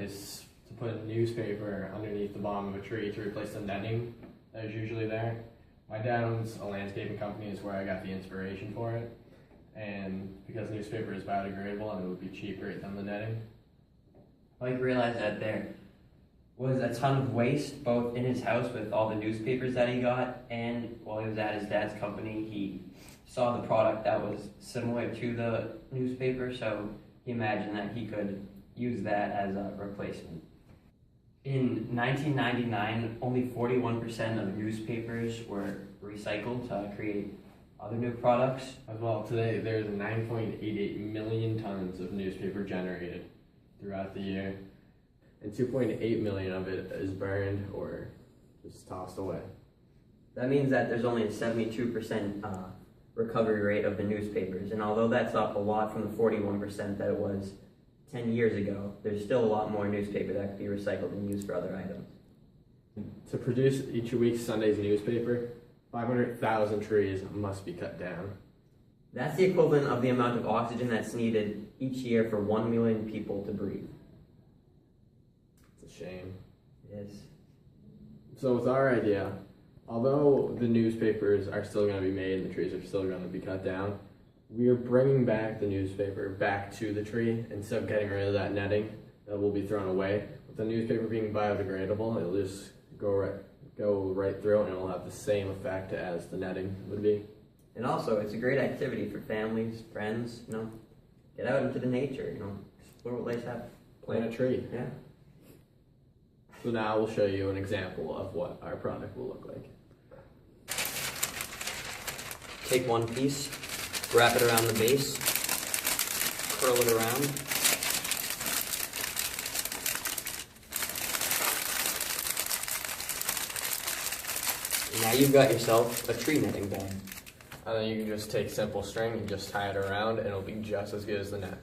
is to put a newspaper underneath the bottom of a tree to replace the netting that is usually there. My dad owns a landscaping company, is where I got the inspiration for it. And because newspaper is biodegradable and it would be cheaper than the netting. I realized that there was a ton of waste both in his house with all the newspapers that he got, and while he was at his dad's company, he saw the product that was similar to the newspaper, so he imagined that he could use that as a replacement. In 1999, only 41% of newspapers were recycled to create other new products. As well, today there's 9.88 million tons of newspaper generated throughout the year, and 2.8 million of it is burned or just tossed away. That means that there's only a 72% recovery rate of the newspapers, and although that's up a lot from the 41% that it was 10 years ago, there's still a lot more newspaper that could be recycled and used for other items. To produce each week's Sunday's newspaper, 500,000 trees must be cut down. That's the equivalent of the amount of oxygen that's needed each year for 1 million people to breathe. It's a shame. It is. So with our idea, although the newspapers are still going to be made and the trees are still going to be cut down, we are bringing back the newspaper back to the tree instead of getting rid of that netting that will be thrown away. With the newspaper being biodegradable, it'll just go right through and it'll have the same effect as the netting would be. And also, it's a great activity for families, friends, get out into the nature, explore what life has. Plant a tree. Yeah. So now we'll show you an example of what our product will look like. Take one piece, wrap it around the base, curl it around. And now you've got yourself a tree netting bag. And then you can just take simple string and just tie it around and it'll be just as good as the net.